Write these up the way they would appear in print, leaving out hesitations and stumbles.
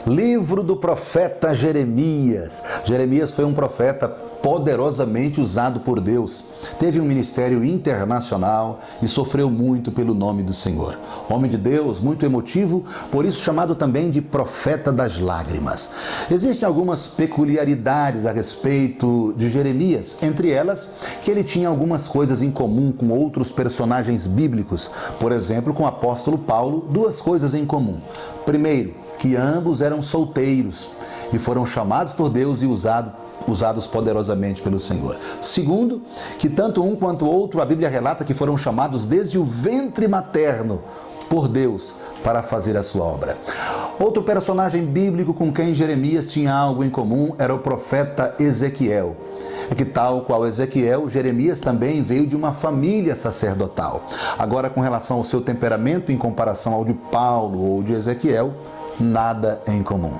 Livro do profeta Jeremias. Jeremias foi um profeta poderosamente usado por Deus. Teve um ministério internacional e sofreu muito pelo nome do Senhor. Homem de Deus, muito emotivo, por isso chamado também de profeta das lágrimas. Existem algumas peculiaridades a respeito de Jeremias, entre elas que ele tinha algumas coisas em comum com outros personagens bíblicos. Por exemplo, com o apóstolo Paulo, duas coisas em comum. Primeiro, que ambos eram solteiros e foram chamados por Deus e usados poderosamente pelo Senhor. Segundo, que tanto um quanto o outro, a Bíblia relata que foram chamados desde o ventre materno por Deus para fazer a sua obra. Outro personagem bíblico com quem Jeremias tinha algo em comum era o profeta Ezequiel. É que tal qual Ezequiel, Jeremias também veio de uma família sacerdotal. Agora, com relação ao seu temperamento em comparação ao de Paulo ou de Ezequiel, nada em comum.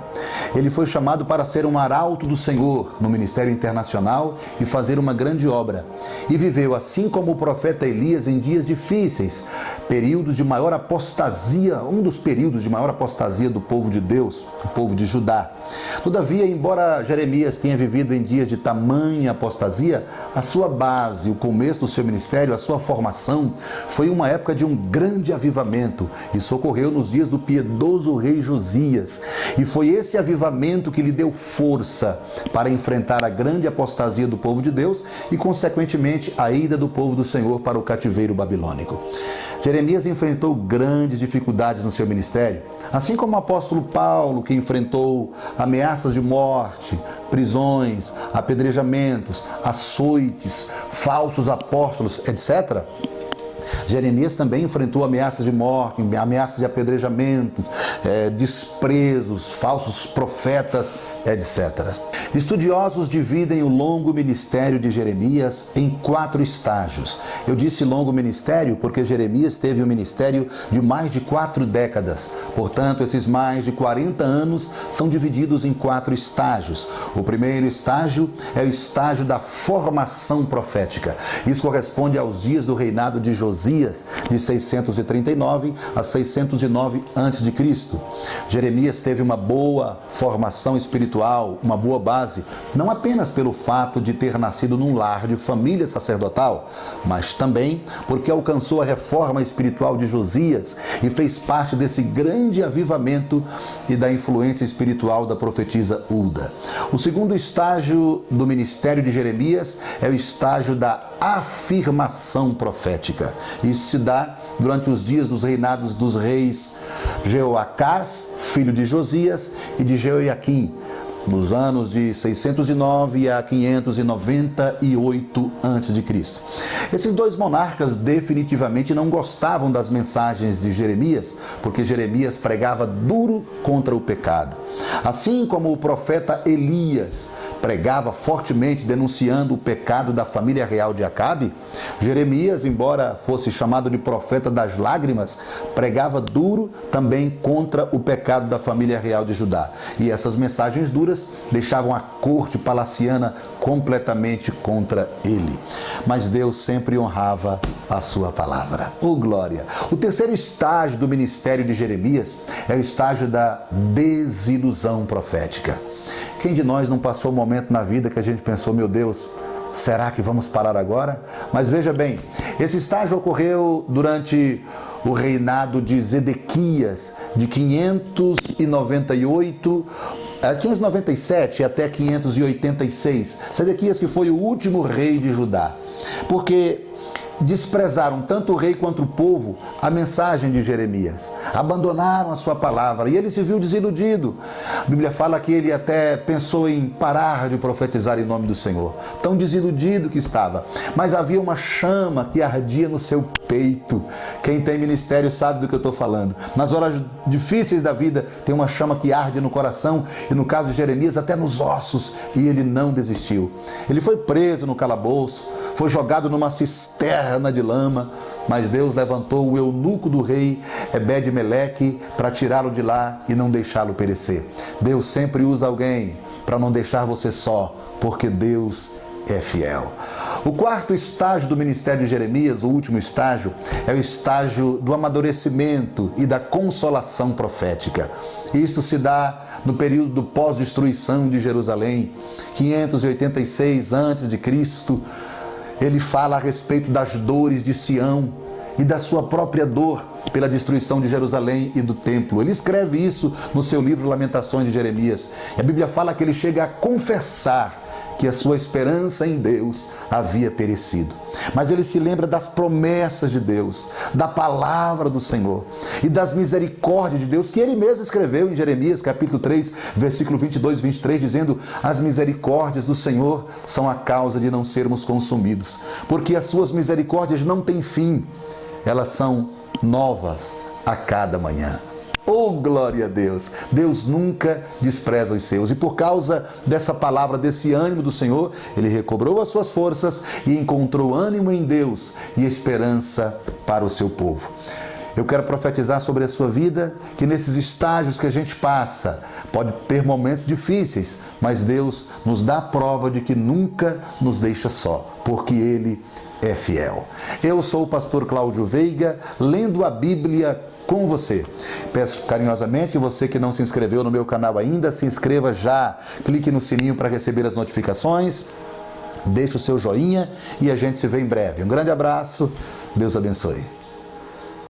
Ele foi chamado para ser um arauto do Senhor no ministério internacional e fazer uma grande obra. E viveu, assim como o profeta Elias, em dias difíceis, períodos de maior apostasia, um dos períodos de maior apostasia do povo de Deus, o povo de Judá. Todavia, embora Jeremias tenha vivido em dias de tamanha apostasia, a sua base, o começo do seu ministério, a sua formação, foi uma época de um grande avivamento. Isso ocorreu nos dias do piedoso rei Josias. E foi esse avivamento que lhe deu força para enfrentar a grande apostasia do povo de Deus e, consequentemente, a ida do povo do Senhor para o cativeiro babilônico. Jeremias enfrentou grandes dificuldades no seu ministério, assim como o apóstolo Paulo, que enfrentou ameaças de morte, prisões, apedrejamentos, açoites, falsos apóstolos, etc. Jeremias também enfrentou ameaças de morte, ameaças de apedrejamentos, desprezos, falsos profetas, etc. Estudiosos dividem o longo ministério de Jeremias em 4 estágios. Eu disse longo ministério porque Jeremias teve um ministério de mais de 4 décadas. Portanto, esses mais de 40 anos são divididos em 4 estágios. O primeiro estágio é o estágio da formação profética. Isso corresponde aos dias do reinado de Josias, de 639 a 609 a.C. Jeremias teve uma boa formação espiritual, uma boa base, não apenas pelo fato de ter nascido num lar de família sacerdotal, mas também porque alcançou a reforma espiritual de Josias e fez parte desse grande avivamento e da influência espiritual da profetisa Hulda. O segundo estágio do ministério de Jeremias é o estágio da afirmação profética. Isso se dá durante os dias dos reinados dos reis Jeoacás, filho de Josias, e de Jeoiaquim, nos anos de 609 a 598 a.C. Esses dois monarcas definitivamente não gostavam das mensagens de Jeremias, porque Jeremias pregava duro contra o pecado. Assim como o profeta Elias pregava fortemente denunciando o pecado da família real de Acabe, Jeremias, embora fosse chamado de profeta das lágrimas, pregava duro também contra o pecado da família real de Judá. E essas mensagens duras deixavam a corte palaciana completamente contra ele. Mas Deus sempre honrava a sua palavra. Oh, glória! O terceiro estágio do ministério de Jeremias é o estágio da desilusão profética. Quem de nós não passou um momento na vida que a gente pensou, meu Deus, será que vamos parar agora? Mas veja bem, esse estágio ocorreu durante o reinado de Zedequias, de 597 até 586. Zedequias, que foi o último rei de Judá. Porque desprezaram tanto o rei quanto o povo a mensagem de Jeremias, abandonaram a sua palavra e ele se viu desiludido. A Bíblia fala que ele até pensou em parar de profetizar em nome do Senhor, tão desiludido que estava, mas havia uma chama que ardia no seu peito. Quem tem ministério sabe do que eu estou falando. Nas horas difíceis da vida tem uma chama que arde no coração e, no caso de Jeremias, até nos ossos, e ele não desistiu. Ele foi preso no calabouço, foi jogado numa cisterna de lama, mas Deus levantou o eunuco do rei Ebed-Meleque para tirá-lo de lá e não deixá-lo perecer. Deus sempre usa alguém para não deixar você só, porque Deus é fiel. O quarto estágio do ministério de Jeremias, o último estágio, é o estágio do amadurecimento e da consolação profética. Isso se dá no período do pós-destruição de Jerusalém, 586 a.C., ele fala a respeito das dores de Sião e da sua própria dor pela destruição de Jerusalém e do templo. Ele escreve isso no seu livro Lamentações de Jeremias. E a Bíblia fala que ele chega a confessar que a sua esperança em Deus havia perecido. Mas ele se lembra das promessas de Deus, da palavra do Senhor e das misericórdias de Deus que ele mesmo escreveu em Jeremias capítulo 3, versículo 22 e 23, dizendo: as misericórdias do Senhor são a causa de não sermos consumidos, porque as suas misericórdias não têm fim, elas são novas a cada manhã. Oh, glória a Deus! Deus nunca despreza os seus. E por causa dessa palavra, desse ânimo do Senhor, ele recobrou as suas forças e encontrou ânimo em Deus e esperança para o seu povo. Eu quero profetizar sobre a sua vida que nesses estágios que a gente passa, pode ter momentos difíceis, mas Deus nos dá a prova de que nunca nos deixa só, porque Ele é fiel. Eu sou o pastor Cláudio Veiga, lendo a Bíblia com você. Peço carinhosamente que você que não se inscreveu no meu canal ainda, se inscreva já. Clique no sininho para receber as notificações. Deixe o seu joinha e a gente se vê em breve. Um grande abraço. Deus abençoe.